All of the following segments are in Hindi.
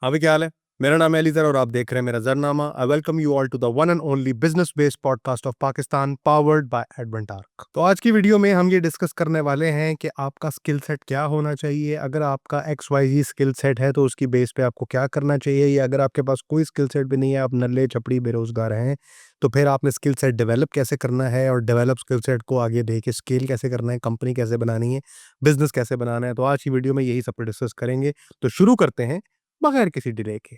अभी क्या हाल है? मेरा नाम है अली ज़र और आप देख रहे हैं मेरा Zarnama. I welcome you all to the one and only business based podcast of Pakistan powered by Adventark. तो आज की वीडियो में हम ये डिस्कस करने वाले हैं कि आपका स्किल सेट क्या होना चाहिए। अगर आपका XYZ स्किल सेट है तो उसकी बेस पे आपको क्या करना चाहिए, या अगर आपके पास कोई स्किल सेट भी नहीं है, आप नल्ले छपड़ी बेरोज़गार हैं, तो फिर आपने स्किल सेट डेवलप कैसे करना है और डेवलप स्किल सेट को आगे दे के स्केल कैसे करना है, कंपनी कैसे बनानी है, बिज़नेस कैसे बनाना है। तो आज की वीडियो में यही सब पे डिस्कस करेंगे। तो शुरू करते हैं बगैर किसी डिले के।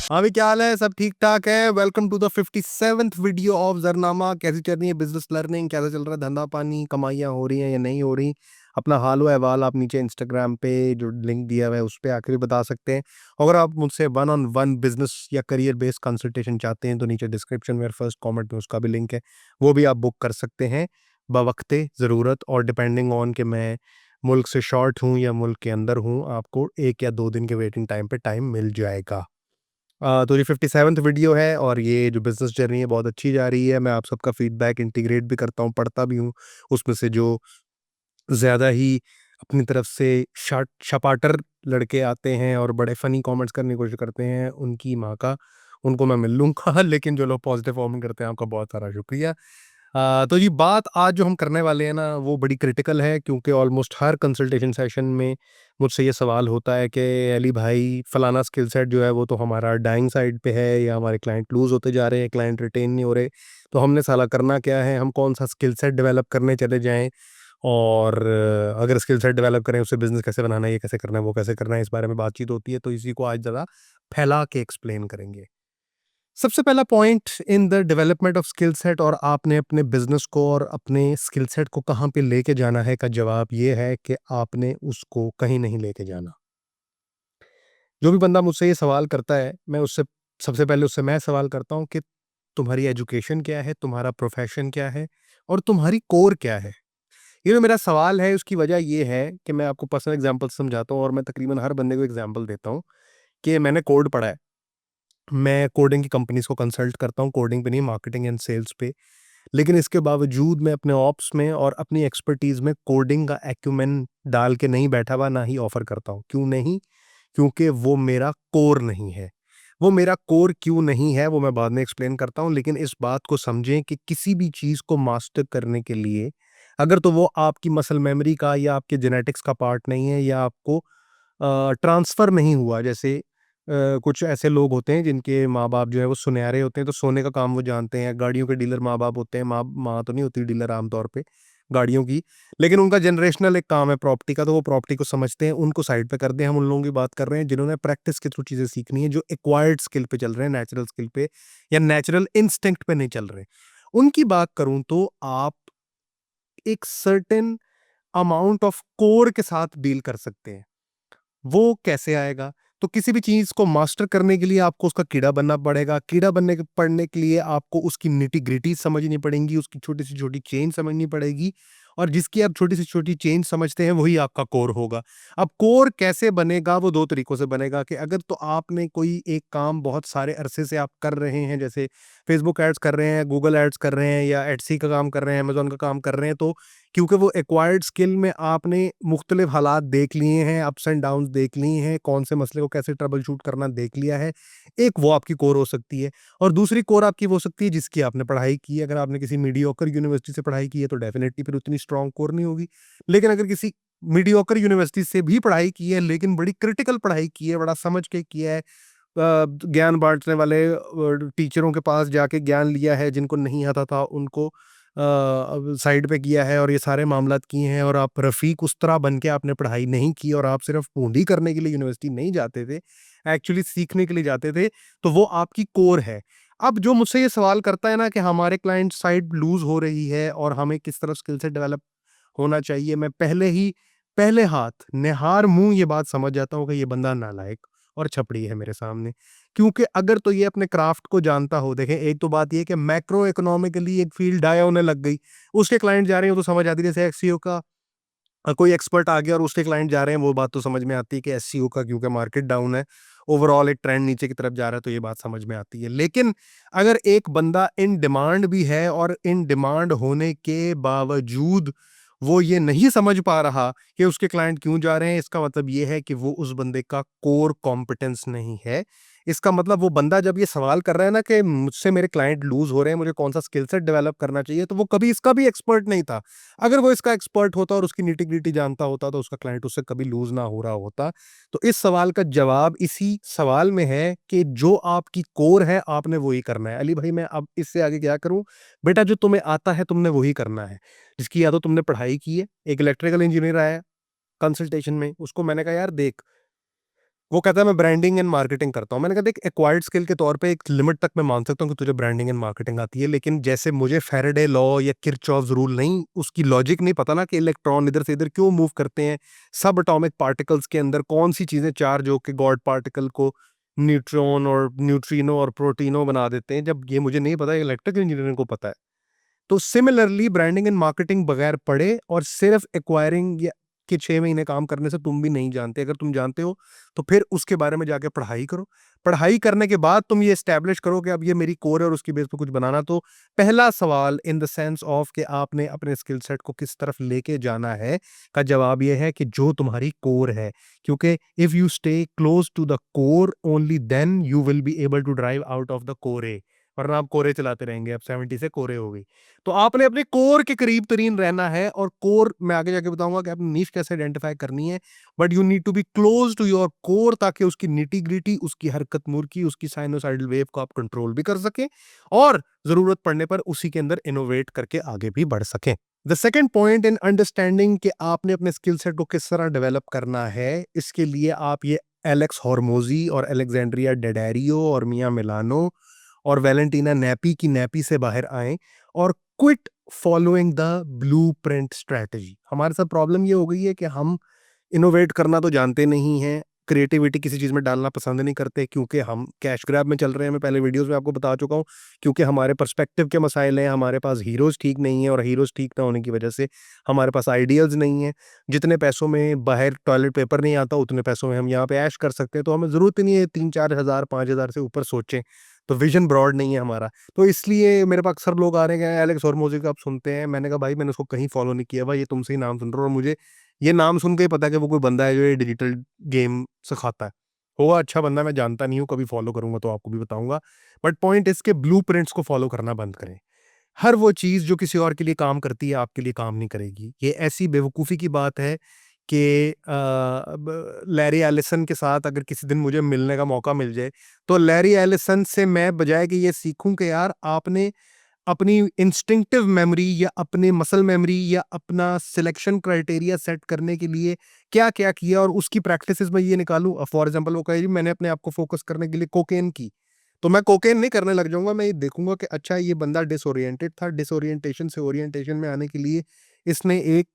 हाँ भी क्या हाल है? सब ठीक ठाक है। Welcome to the 57th video of Zarnama. कैसी चल रही है बिजनेस लर्निंग, कैसा चल रहा है धंधा पानी, कमाइयाँ हो रही हैं या नहीं हो रही? अपना हाल व अहवाल आप नीचे इंस्टाग्राम पे जो लिंक दिया हुआ है उस पे आकर भी बता सकते हैं। अगर आप मुझसे वन ऑन वन बिजनेस या करियर बेस्ड कंसल्टेशन चाहते हैं तो नीचे डिस्क्रिप्शन में फर्स्ट कमेंट में उसका भी लिंक है, वो भी आप बुक कर सकते हैं बवक्ते ज़रूरत और डिपेंडिंग ऑन कि मैं मुल्क से शॉर्ट हूँ या मुल्क के अंदर हूँ, आपको 1 या 2 दिन के वेटिंग टाइम पे टाइम मिल जाएगा। तो ये 57th वीडियो है और ये जो बिज़नेस जर्नी है बहुत अच्छी जा रही है। मैं आप सबका फीडबैक इंटीग्रेट भी करता हूँ, पढ़ता भी हूँ। उसमें से जो ज़्यादा ही अपनी तरफ से शाट शपाटर लड़के आते हैं और बड़े फ़नी कमेंट्स करने की कोशिश करते हैं, उनकी माँ का, उनको मैं मिल लूँगा। लेकिन जो लोग पॉज़िटिव कमेंट करते हैं, आपका बहुत सारा शुक्रिया। तो ये बात आज जो हम करने वाले हैं ना, वो बड़ी क्रिटिकल है क्योंकि ऑलमोस्ट हर कंसल्टेशन सेशन में मुझसे ये सवाल होता है कि अली भाई फलाना स्किल सेट जो है वो तो हमारा डाइंग साइड पे है, या हमारे क्लाइंट लूज़ होते जा रहे हैं, क्लाइंट रिटेन नहीं हो रहे, तो हमने साला करना क्या है? हम कौन सा स्किल सेट डेवलप करने चले जाएँ? और अगर स्किल सेट डेवलप करें, उससे बिज़नेस कैसे बनाना है, ये कैसे करना है, वो कैसे करना है, इस बारे में बातचीत होती है। तो इसी को आज ज़रा फैला के एक्सप्लेन करेंगे। सबसे पहला point in the development of skill set और आपने अपने बिजनेस को और अपने स्किल सेट को कहाँ पे लेके जाना है का जवाब ये है कि आपने उसको कहीं नहीं लेके जाना। जो भी बंदा मुझसे ये सवाल करता है, मैं उससे सबसे पहले उससे मैं सवाल करता हूँ कि तुम्हारी एजुकेशन क्या है, तुम्हारा प्रोफेशन क्या है और तुम्हारी कोर क्या है। ये जो मेरा सवाल है उसकी वजह ये है कि मैं आपको पर्सनल एग्जांपल समझाता हूँ और मैं तकरीबन हर बंदे को एग्जांपल देता हूँ कि मैंने कोड पढ़ा है। मैं कोडिंग की कंपनीज को कंसल्ट करता हूँ, कोडिंग पे नहीं, मार्केटिंग एंड सेल्स पे। लेकिन इसके बावजूद मैं अपने ऑप्स में और अपनी एक्सपर्टीज़ में कोडिंग का एक्यूमेन डाल के नहीं बैठा हुआ, ना ही ऑफ़र करता हूँ। क्यों नहीं? क्योंकि वो मेरा कोर नहीं है। वो मेरा कोर क्यों नहीं है, वो मैं बाद में एक्सप्लेन करता हूँ, लेकिन इस बात को समझें कि किसी भी चीज़ को मास्टर करने के लिए, अगर तो वो आपकी मसल मेमोरी का या आपके जेनेटिक्स का पार्ट नहीं है या आपको ट्रांसफ़र नहीं हुआ, जैसे कुछ ऐसे लोग होते हैं जिनके माँ-बाप जो है वो सुनहरे होते हैं, तो सोने का काम वो जानते हैं। गाड़ियों के डीलर माँ-बाप होते हैं, माँ माँ तो नहीं होती डीलर आम तौर पे गाड़ियों की, लेकिन उनका जनरेशनल एक काम है प्रॉपर्टी का, तो वो प्रॉपर्टी को समझते हैं, उनको साइड पे कर दें। हम उन लोगों की बात कर रहे हैं जिन्होंने प्रैक्टिस के थ्रू चीज़ें सीखनी है, जो एक्वायर्ड स्किल पे चल रहे हैं, नेचुरल स्किल पे या नेचुरल इंस्टिंक्ट पे नहीं चल रहे। उनकी बात करूँ तो आप एक सर्टेन अमाउंट ऑफ कोर के साथ डील कर सकते हैं। वो कैसे आएगा? तो किसी भी चीज़ को मास्टर करने के लिए आपको उसका कीड़ा बनना पड़ेगा। कीड़ा बनने के पड़ने के लिए आपको उसकी निटी-ग्रिटी समझनी पड़ेंगी, उसकी छोटी से छोटी चेन समझनी पड़ेगी और जिसकी आप छोटी से छोटी चेन समझते हैं, वही आपका कोर होगा। अब कोर कैसे बनेगा? वो 2 तरीकों से बनेगा कि अगर तो आपने कोई एक काम बहुत सारे अरसे से आप कर रहे हैं, जैसे फेसबुक एड्स कर रहे हैं, गूगल एड्स कर रहे हैं या एड्सी का काम कर रहे हैं, अमेज़न का काम कर रहे हैं, तो क्योंकि वो एक्वायर्ड स्किल में आपने मुख्तलिफ हालात देख लिए हैं, अप्स एंड डाउन्स देख लिए हैं, कौन से मसले को कैसे ट्रबल शूट करना देख लिया है। एक वो आपकी कोर हो सकती है और दूसरी कोर आपकी वो हो सकती है जिसकी आपने पढ़ाई की है। अगर आपने किसी मीडियोकर यूनिवर्सिटी से पढ़ाई की है तो डेफ़िनेटली फिर उतनी स्ट्रॉन्ग कोर नहीं होगी। लेकिन अगर किसी मीडियोकर यूनिवर्सिटी से भी पढ़ाई की है लेकिन बड़ी क्रिटिकल पढ़ाई की है, बड़ा समझ के किया है, ज्ञान बाँटने वाले टीचरों के पास जाके ज्ञान लिया है, जिनको नहीं आता था उनको अब साइड पे किया है और ये सारे मामलात किए हैं और आप रफ़ीक उस तरह बन के आपने पढ़ाई नहीं की और आप सिर्फ़ पूँधी करने के लिए यूनिवर्सिटी नहीं जाते थे, एक्चुअली सीखने के लिए जाते थे, तो वो आपकी कोर है। अब जो मुझसे ये सवाल करता है ना कि हमारे क्लाइंट साइड लूज़ हो रही है और हमें किस तरह स्किल सेट डेवलप होना चाहिए, मैं पहले हाथ निहार मुँह ये बात समझ जाता हूँ कि ये बंदा नालायक और छपरी है मेरे सामने। क्योंकि अगर तो ये अपने क्राफ्ट को जानता हो, देखें एक तो बात ये है कि मैक्रो इकोनॉमिकली एक फ़ील्ड डाया होने लग गई, उसके क्लाइंट जा रहे हैं, वो तो समझ आती है, जैसे एसईओ का कोई एक्सपर्ट आ गया और उसके क्लाइंट जा रहे हैं, वो बात तो समझ में आती है कि एसईओ का क्योंकि मार्केट डाउन है, ओवरऑल एक ट्रेंड नीचे की तरफ जा रहा है, तो ये बात समझ में आती है। लेकिन अगर एक बंदा इन डिमांड भी है और इन डिमांड होने के बावजूद वो ये नहीं समझ पा रहा कि उसके क्लाइंट क्यों जा रहे हैं, इसका मतलब ये है कि वो उस बंदे का कोर कॉम्पिटेंस नहीं है। इसका मतलब वो बंदा जब ये सवाल कर रहा है ना कि मुझसे मेरे क्लाइंट लूज हो रहे हैं, मुझे कौन सा स्किल सेट डेवलप करना चाहिए, तो वो कभी इसका भी एक्सपर्ट नहीं था। अगर वो इसका एक्सपर्ट होता और उसकी निटी ग्रिटी जानता होता तो उसका क्लाइंट उससे कभी लूज ना हो रहा होता। तो इस सवाल का जवाब इसी सवाल में है कि जो आपकी कोर है आपने वही करना है। अली भाई मैं अब इससे आगे क्या करूं? बेटा जो तुम्हें आता है तुमने वही करना है। जिसकी या तो तुमने पढ़ाई की है, एक इलेक्ट्रिकल इंजीनियर आया कंसल्टेशन में, उसको मैंने कहा यार देख, वो कहता है मैं ब्रांडिंग एंड मार्केटिंग करता हूँ। मैंने कहा देख, एक्वायर्ड स्किल के तौर पे एक लिमिट तक मैं मान सकता हूँ कि तुझे ब्रांडिंग एंड मार्केटिंग आती है, लेकिन जैसे मुझे फैराडे लॉ या किरचॉफ्स रूल नहीं, उसकी लॉजिक नहीं पता ना कि इलेक्ट्रॉन इधर से इधर क्यों मूव करते हैं, सब एटॉमिक पार्टिकल्स के अंदर कौन सी चीजें चार्ज होकर गॉड पार्टिकल को न्यूट्रॉन और न्यूट्रिनो और प्रोटीनो बना देते हैं, जब ये मुझे नहीं पता, इलेक्ट्रिकल इंजीनियरिंग को पता है। तो सिमिलरली ब्रांडिंग एंड मार्केटिंग बगैर पढ़े और सिर्फ एक्वायरिंग के 6 महीने काम करने से तुम भी नहीं जानते। अगर तुम जानते हो तो फिर उसके बारे में जाके पढ़ाई करो। पढ़ाई करने के बाद तुम ये एस्टैब्लिश करो कि अब ये मेरी कोर है और उसकी बेस पे कुछ बनाना। तो पहला सवाल इन द सेंस ऑफ कि आपने अपने स्किल सेट को किस तरफ लेके जाना है, का जवाब ये है कि जो तुम्हारी कोर है। क्योंकि if you stay close to the core only then you will be able to drive out of the core, वरना आप कोरे चलाते रहेंगे। अब 70 से कोरे हो गई। तो आपने अपने कोर के करीब तरीन रहना है, और कोर मैं आगे जाके बताऊंगा कि आपने नीश कैसे आइडेंटिफाई करनी है। But you need to be close to your core, ताकि उसकी निटी ग्रिटी, उसकी हरकत मुर्की, उसकी साइनोसाइडल वेव को आप कंट्रोल भी कर सकें और जरूरत पड़ने पर उसी के अंदर इनोवेट करके आगे भी बढ़ सकें। The second point in understanding कि आपने अपने स्किल सेट को किस तरह डेवलप करना है, इसके लिए आप ये एलेक्स हॉर्मोजी और अलेक्जेंड्रिया डेडेरियो और मिया मिलानो और वैलेंटीना नैपी की नैपी से बाहर आए और quit following the blueprint strategy. हमारे साथ प्रॉब्लम ये हो गई है कि हम इनोवेट करना तो जानते नहीं हैं, क्रिएटिविटी किसी चीज़ में डालना पसंद नहीं करते, क्योंकि हम कैश ग्रैब में चल रहे हैं। मैं पहले वीडियोस में आपको बता चुका हूँ, क्योंकि हमारे पर्सपेक्टिव के मसाइल हैं, हमारे पास हीरोज़ ठीक नहीं है, और हीरोज़ ठीक ना होने की वजह से हमारे पास आइडियल्स नहीं है। जितने पैसों में बाहर टॉयलेट पेपर नहीं आता, उतने पैसों में हम यहाँ पे ऐश कर सकते हैं। तो हमें ज़रूरत ही नहीं है 3-4 हज़ार 5,000 से ऊपर सोचें। तो विजन ब्रॉड नहीं है हमारा। तो इसलिए मेरे पास अक्सर लोग आ रहे हैं, एलेक्स हॉर्मोज़ी का आप सुनते हैं। मैंने कहा भाई मैंने उसको कहीं फॉलो नहीं किया, भाई ये तुमसे ही नाम सुन रहा हूँ, और मुझे ये नाम सुन के ही पता है कि वो कोई बंदा है जो ये डिजिटल गेम सिखाता है। होगा अच्छा बंदा, मैं जानता नहीं हूँ, कभी फॉलो करूंगा तो आपको भी बताऊंगा। बट पॉइंट इसके ब्लूप्रिंट्स को फॉलो करना बंद करें। हर वो चीज़ जो किसी और के लिए काम करती है आपके लिए काम नहीं करेगी। ये ऐसी बेवकूफ़ी की बात है कि लैरी एलिसन के साथ अगर किसी दिन मुझे मिलने का मौका मिल जाए, तो लैरी एलिसन से मैं बजाय कि ये सीखूं कि यार आपने अपनी इंस्टिंक्टिव मेमोरी या अपने मसल मेमोरी या अपना सिलेक्शन क्राइटेरिया सेट करने के लिए क्या क्या किया और उसकी प्रैक्टिसेस में ये निकालूं। फॉर एग्जांपल वो कहे जी मैंने अपने आप को फोकस करने के लिए कोकेन की, तो मैं कोकेन नहीं करने लग जाऊंगा। मैं ये देखूंगा कि अच्छा ये बंदा डिसोरिएंटेड था, डिसोरिएंटेशन से ओरिएंटेशन में आने के लिए इसने एक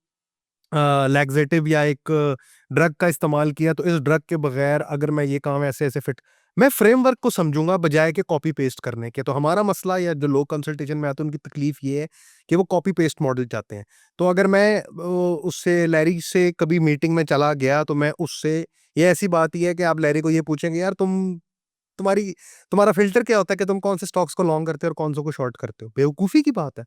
लैक्सेटिव या एक ड्रग का इस्तेमाल किया, तो इस ड्रग के बगैर अगर मैं ये काम ऐसे ऐसे फिट, मैं फ्रेमवर्क को समझूंगा बजाय के कॉपी पेस्ट करने के। तो हमारा मसला या जो लोग कंसल्टेशन में आते हैं उनकी तकलीफ ये है कि वो कॉपी पेस्ट मॉडल चाहते हैं। तो अगर मैं उससे लैरी से कभी मीटिंग में चला गया, तो मैं उससे, ये ऐसी बात ही है कि आप लैरी को ये पूछेंगे यार तुम्हारी तुम्हारा फिल्टर क्या होता है कि तुम कौन से स्टॉक्स को लॉन्ग करते हो और कौन से को शॉर्ट करते हो? बेवकूफी की बात है।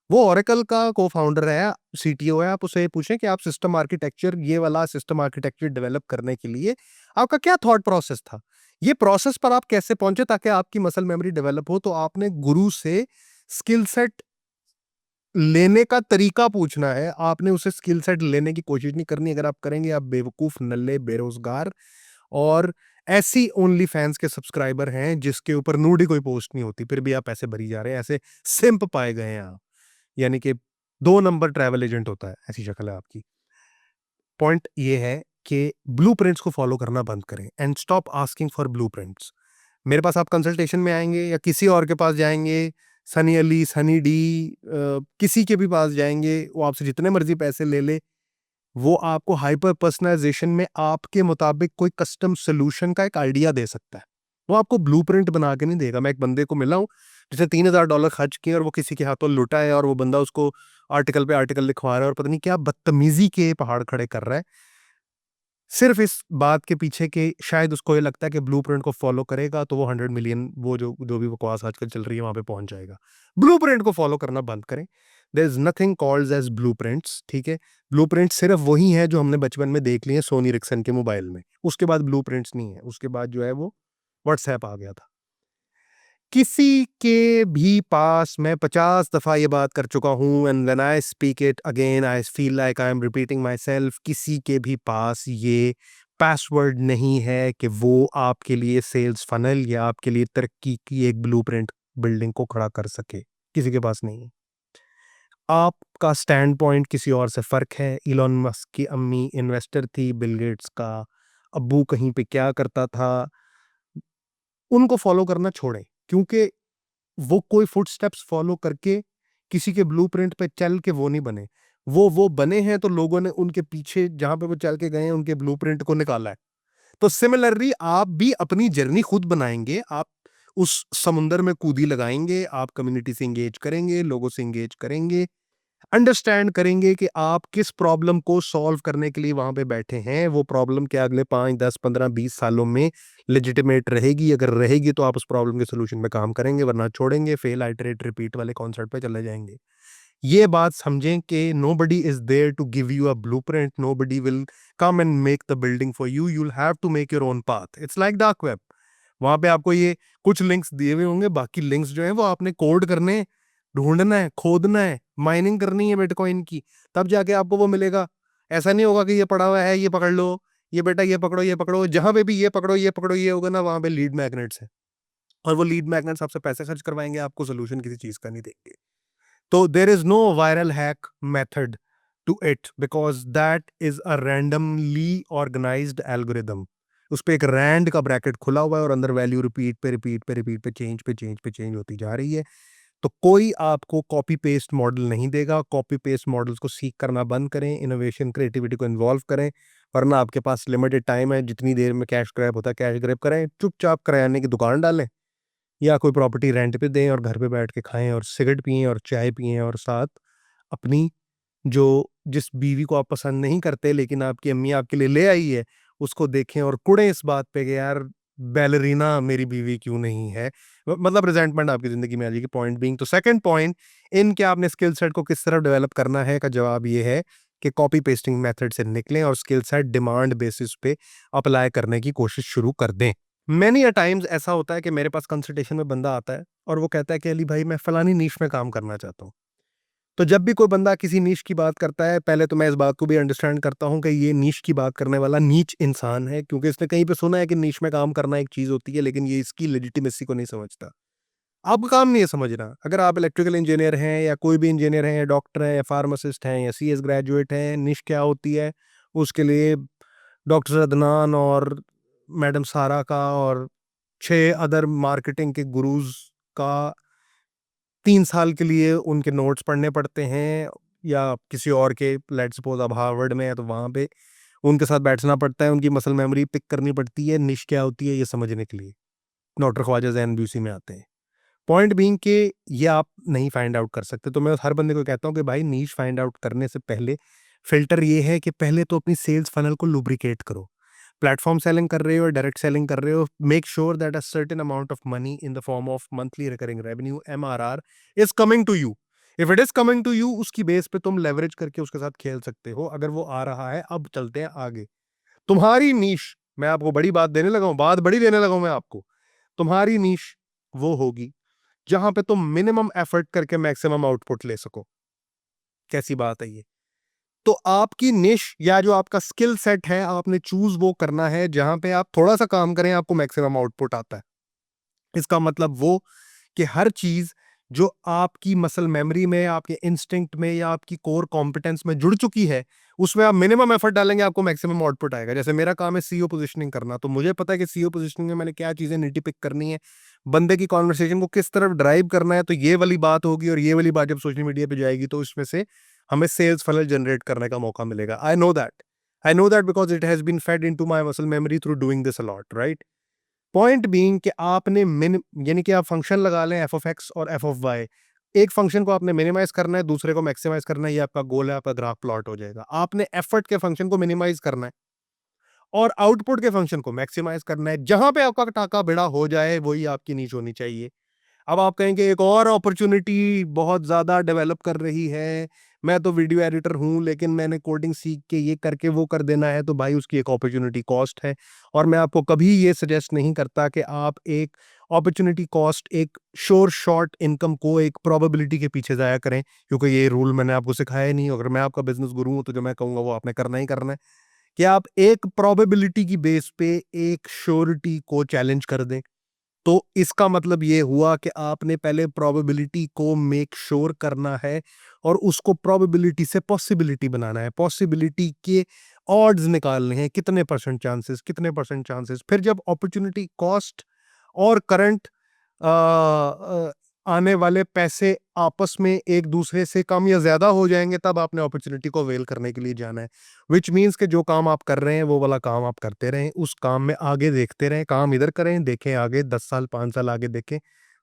वो ओरेकल का को-फाउंडर है, सीटीओ है, आप उससे पूछें कि आप सिस्टम आर्किटेक्चर, ये वाला सिस्टम आर्किटेक्चर डेवलप करने के लिए आपका क्या थॉट प्रोसेस था? ये प्रोसेस पर आप कैसे पहुंचे ताकि आपकी मसल मेमोरी डेवलप हो? तो आपने गुरु से स्किल सेट लेने का तरीका पूछना है, आपने उसे स्किल सेट लेने की कोशिश नहीं करनी। अगर आप करेंगे, आप बेवकूफ, नल्ले, बेरोजगार और ऐसी ओनली फैंस के सब्सक्राइबर हैं जिसके ऊपर नूडी कोई पोस्ट नहीं होती, फिर भी आप पैसे भरी जा रहे हैं। ऐसे सिंप पाए गए हैं आप, यानी कि 2 नंबर ट्रैवल एजेंट होता है, ऐसी शक्ल है आपकी। पॉइंट ये है कि ब्लूप्रिंट्स को फॉलो करना बंद करें and stop asking for blueprints. मेरे पास आप कंसल्टेशन में आएँगे या किसी और के पास जाएँगे, सनी अली, सनी डी, किसी के भी पास जाएँगे, वो आपसे जितने मर्ज़ी पैसे ले ले, वो आपको हाइपर पर्सनलाइज़ेशन में आपके मुताबिक कोई कस्टम सॉल्यूशन का एक आइडिया दे सकता है। वो आपको ब्लूप्रिंट बना के नहीं देगा। मैं एक बंदे को मिला हूँ, जिसने $3000 खर्च किए और वो किसी के हाथों लुटा है, और वो बंदा उसको आर्टिकल पे आर्टिकल लिखवा रहा है और पता नहीं क्या बदतमीज़ी के पहाड़ खड़े कर रहा है। सिर्फ़ इस बात के पीछे कि शायद उसको ये लगता है कि ब्लूप्रिंट को फ़ॉलो करेगा तो वो 100 मिलियन, वो जो जो भी बकवास आजकल चल रही है, वहाँ पे पहुँच जाएगा। ब्लूप्रिंट को फ़ॉलो करना बंद करें। There is nothing called as blueprints, ठीक है। ब्लूप्रिंट सिर्फ वही है जो हमने बचपन में देख लिए सोनी रिक्सन के मोबाइल में, उसके बाद ब्लूप्रिंट्स नहीं है। उसके बाद जो है वो व्हाट्सएप आ गया था। किसी के भी पास, मैं 50 दफा ये बात कर चुका हूं, and when I speak it again I feel like I am repeating my self, किसी के भी पास ये पासवर्ड नहीं है कि वो आपके लिए सेल्स फनल या आपके लिए तरक्की की एक ब्लूप्रिंट बिल्डिंग को खड़ा कर सके। किसी के पास नहीं है। आपका स्टैंड पॉइंट किसी और से फ़र्क है। इलॉन मस्क की अम्मी इन्वेस्टर थी, बिल गेट्स का अब्बू कहीं पे क्या करता था, उनको फ़ॉलो करना छोड़ें, क्योंकि वो कोई फुटस्टेप्स फ़ॉलो करके किसी के ब्लूप्रिंट पे चल के वो नहीं बने। वो बने हैं तो लोगों ने उनके पीछे जहाँ पे वो चल के गए हैं, उनके ब्लूप्रिंट को निकाला है। तो सिमिलरली आप भी अपनी जर्नी खुद बनाएँगे, आप उस समुंदर में कूदी लगाएँगे, आप कम्युनिटी से एंगेज करेंगे, लोगों से एंगेज करेंगे, अंडरस्टैंड करेंगे कि आप किस प्रॉब्लम को सॉल्व करने के लिए वहां पे बैठे हैं। वो प्रॉब्लम क्या अगले 5 10 15 20 सालों में लेजिटिमेट रहेगी? अगर रहेगी तो आप उस प्रॉब्लम के सोल्यूशन पे काम करेंगे, वरना छोड़ेंगे, फेल आइटरेट रिपीट वाले कॉन्सेप्ट पे चले जाएंगे। ये बात समझें कि nobody is there to give you a blueprint, nobody will come and make the building for you, you will have to make your own path. It's like dark web. वहां पे आपको ये कुछ लिंक्स दिए हुए होंगे, बाकी लिंक्स जो है वो आपने कोड करने हैं, ढूंढना है, खोदना है, माइनिंग करनी है बिटकॉइन की, तब जाके आपको वो मिलेगा। ऐसा नहीं होगा कि ये पड़ा हुआ है, ये पकड़ लो, ये बेटा ये पकड़ो, ये पकड़ो। जहां पे भी ये पकड़ो, ये पकड़ो, ये होगा ना, वहां पे लीड मैग्नेट्स है, और वो लीड मैग्नेट्स आपसे पैसे खर्च करवाएंगे, आपको सोल्यूशन किसी चीज का नहीं देंगे। तो there is no viral hack method to it, because that is a randomly organised algorithm. उस पे एक रैंड का ब्रैकेट खुला हुआ है और अंदर वैल्यू रिपीट पे रिपीट पे रिपीट पे चेंज पे चेंज पे चेंज होती जा रही है। तो कोई आपको कॉपी पेस्ट मॉडल नहीं देगा। कॉपी पेस्ट मॉडल्स को सीख करना बंद करें, इनोवेशन क्रिएटिविटी को इन्वॉल्व करें, वरना आपके पास लिमिटेड टाइम है। जितनी देर में कैश ग्रैब होता है कैश ग्रैब करें, चुपचाप किराने की दुकान डालें या कोई प्रॉपर्टी रेंट पे दें और घर पे बैठ के खाएं और सिगरेट पिएं और चाय पिएं, और साथ अपनी जो जिस बीवी को आप पसंद नहीं करते लेकिन आपकी अम्मी आपके लिए ले आई है, उसको देखें और कुड़ें इस बात पे कि यार बैलरीना मेरी बीवी क्यों नहीं है। मतलब रिजेंटमेंट आपकी जिंदगी में आ जाएगी। पॉइंट बीइंग, तो सेकंड पॉइंट, इन क्या आपने स्किल सेट को किस तरफ डेवलप करना है का जवाब ये है कि कॉपी पेस्टिंग मेथड से निकलें और स्किल सेट डिमांड बेसिस पे अप्लाई करने की कोशिश शुरू कर दें। मैनी अ टाइम्स ऐसा होता है कि मेरे पास कंसल्टेशन में बंदा आता है और वो कहता है कि अली भाई मैं फलानी नीश में काम करना चाहता हूँ। तो जब भी कोई बंदा किसी नीश की बात करता है, पहले तो मैं इस बात को भी अंडरस्टैंड करता हूँ कि ये नीश की बात करने वाला नीच इंसान है, क्योंकि इसने कहीं पे सुना है कि नीश में काम करना एक चीज होती है, लेकिन ये इसकी लेजिटिमेसी को नहीं समझता। आपका काम नहीं है समझना। अगर आप इलेक्ट्रिकल इंजीनियर हैं या कोई भी इंजीनियर हैं या डॉक्टर हैं या फार्मासिस्ट हैं या सीएस ग्रेजुएट हैं, निश क्या होती है उसके लिए डॉक्टर अदनान और मैडम सारा का और 6 अदर मार्केटिंग के गुरुज का 3 साल के लिए उनके नोट्स पढ़ने पड़ते हैं, या किसी और के, लेट्स सपोज अब हार्वर्ड में है तो वहाँ पे उनके साथ बैठना पड़ता है, उनकी मसल मेमोरी पिक करनी पड़ती है निश क्या होती है ये समझने के लिए। डॉक्टर ख्वाजा जैन भी उसी में आते हैं। पॉइंट बीइंग कि ये आप नहीं फाइंड आउट कर सकते। तो मैं हर बंदे को कहता हूँ कि भाई नीश फाइंड आउट करने से पहले फिल्टर ये है कि पहले तो अपनी सेल्स फनल को लुब्रिकेट करो। प्लेटफॉर्म सेलिंग कर रहे हो, डायरेक्ट सेलिंग कर रहे हो, make sure that a certain amount of money in the form of monthly recurring revenue MRR is coming to you. If it is coming to you, उसकी बेस पे तुम लेवरेज करके उसके साथ खेल सकते हो। अगर वो आ रहा है, अब चलते हैं आगे। तुम्हारी नीश, मैं आपको बड़ी बात देने लगा हूं, बात बड़ी देने लगा हूं मैं आपको। तुम्हारी नीश वो होगी जहां पे तुम मिनिमम एफर्ट करके मैक्सिमम आउटपुट ले सको। कैसी बात है ये? तो आपकी निश या जो आपका स्किल सेट है, आपने चूज वो करना है जहां पे आप थोड़ा सा काम करें, आपको मैक्सिमम आउटपुट आता है। इसका मतलब वो कि हर चीज जो आपकी मसल मेमोरी में, आपके इंस्टिंक्ट में या आपकी कोर कॉम्पिटेंस में जुड़ चुकी है, उसमें आप मिनिमम एफर्ट डालेंगे, आपको मैक्सिमम आउटपुट आएगा। जैसे मेरा काम है सीईओ पोजीशनिंग करना, तो मुझे पता है कि सीईओ पोजीशनिंग में मैंने क्या चीजें नीटी पिक करनी है, बंदे की कॉन्वर्सेशन को किस तरफ ड्राइव करना है। तो ये वाली बात होगी और ये वाली बात जब सोशल मीडिया पे जाएगी तो इसमें से हमें सेल्स फनल जनरेट करने का मौका मिलेगा। I know that because it has been fed into my muscle memory through doing this a lot, right? Point being कि आपने मिन यानी कि आप फंक्शन लगा लें एफ ऑफ एक्स और एफ ऑफ वाई। एक फंक्शन को आपने मिनिमाइज करना है, दूसरे को मैक्सिमाइज करना है, ये आपका गोल है, आपका ग्राफ प्लॉट हो जाएगा। आपने एफर्ट के फंक्शन को मिनिमाइज करना है और आउटपुट के फंक्शन को मैक्सिमाइज करना है। जहां पे आपका टाका भिड़ा हो जाए वही आपकी नीच होनी चाहिए। अब आप कहेंगे एक और अपॉर्चुनिटी बहुत ज़्यादा डेवलप कर रही है, मैं तो वीडियो एडिटर हूँ लेकिन मैंने कोडिंग सीख के ये करके वो कर देना है, तो भाई उसकी एक अपॉर्चुनिटी कॉस्ट है। और मैं आपको कभी ये सजेस्ट नहीं करता कि आप एक अपॉर्चुनिटी कॉस्ट, एक श्योर शॉर्ट इनकम को एक प्रोबेबिलिटी के पीछे ज़ाया करें, क्योंकि ये रूल मैंने आपको सिखाया ही नहीं। अगर मैं आपका बिज़नेस गुरु हूँ, तो जो मैं कहूँगा वो आपने करना ही करना है, कि आप एक प्रोबेबिलिटी की बेस पे एक श्योरिटी को चैलेंज कर दें। तो इसका मतलब ये हुआ कि आपने पहले प्रोबेबिलिटी को मेक श्योर करना है और उसको प्रोबेबिलिटी से पॉसिबिलिटी बनाना है। पॉसिबिलिटी के ऑड्स निकालने हैं, कितने परसेंट चांसेस, कितने परसेंट चांसेस। फिर जब अपॉर्चुनिटी कॉस्ट और करंट आने वाले पैसे आपस में एक दूसरे से कम या ज्यादा हो जाएंगे, तब आपने अपॉर्चुनिटी को अवेल करने के लिए जाना है। विच मीन्स कि जो काम आप कर रहे हैं वो वाला काम आप करते रहें, उस काम में आगे देखते रहें। काम इधर करें, देखें आगे 10 साल 5 साल आगे देखें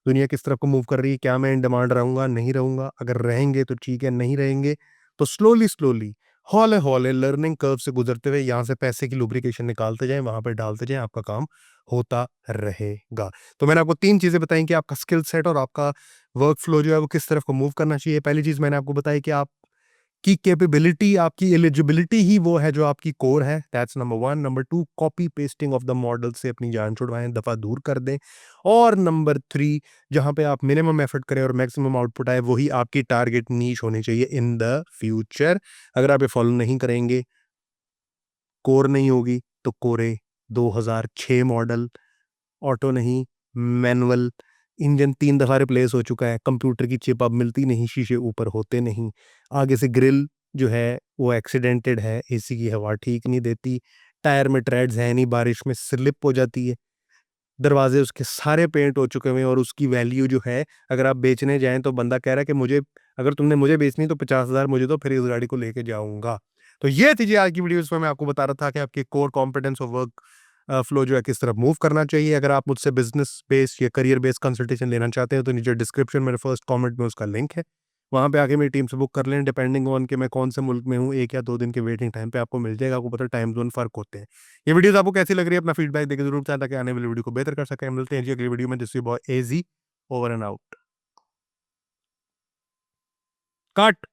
दुनिया किस तरफ को मूव कर रही है, क्या मैं इन डिमांड रहूंगा नहीं रहूंगा। अगर रहेंगे तो ठीक है, नहीं रहेंगे तो स्लोली स्लोली, हौले हौले लर्निंग कर्व से गुजरते हुए यहाँ से पैसे की लुब्रिकेशन निकालते जाएं, वहां पर डालते जाएं, आपका काम होता रहेगा। तो मैंने आपको 3 चीज़ें बताई कि आपका स्किल सेट और आपका वर्क फ्लो जो है वो किस तरफ को मूव करना चाहिए। पहली चीज़ मैंने आपको बताई कि आपकी कैपेबिलिटी, आपकी एलिजिबिलिटी ही वो है जो आपकी कोर है। That's number 1। Number 2, copy pasting of the model से अपनी जान छुड़वाएं, दफ़ा दूर कर दें। और नंबर 3, जहाँ पे आप मिनिमम एफर्ट करें और मैक्सिमम आउटपुट आए, वही आपकी टारगेट नीश होनी चाहिए इन द फ्यूचर। अगर आप ये फॉलो नहीं करेंगे, कोर नहीं होगी, तो कोरे 2006 मॉडल, ऑटो नहीं, मैनुअल, इंजन 3 दफ़ा रिप्लेस हो चुका है, कंप्यूटर की चिप अब मिलती नहीं, शीशे ऊपर होते नहीं, आगे से ग्रिल जो है वो एक्सीडेंटेड है, एसी की हवा ठीक नहीं देती, टायर में ट्रेड्स हैं नहीं, बारिश में स्लिप हो जाती है, दरवाजे उसके सारे पेंट हो चुके हुए हैं और उसकी वैल्यू जो है, अगर आप बेचने जाएँ तो बंदा कह रहा है कि मुझे, अगर तुमने मुझे बेचनी तो 50,000 मुझे दो, फिर इस गाड़ी को लेके जाऊँगा। तो ये थी जी आज की वीडियो, इसमें मैं आपको बता रहा था कि आपके कोर कॉम्पिटेंस और वर्क फ्लो जो है किस तरफ मूव करना चाहिए। अगर आप मुझसे बिज़नेस बेस्ड या करियर बेस्ड कंसल्टेशन लेना चाहते हैं, तो नीचे डिस्क्रिप्शन मेरे फर्स्ट कमेंट में उसका लिंक है। वहाँ पे आके मेरी टीम से बुक कर लें, डिपेंडिंग ऑन कि मैं कौन से मुल्क में हूँ, 1 या 2 दिन के वेटिंग टाइम पे आपको मिल जाएगा। आपको पता है टाइम ज़ोन फ़र्क होते हैं। ये वीडियोज़ आपको कैसी लग रही है, अपना फीडबैक देके ज़रूर बताएं, ताकि आने वाली वीडियो को बेहतर कर सकें। मिलते हैं जी अगली वीडियो में। दिस इज़ योर बॉय एज़ी, ओवर एंड आउट। कट।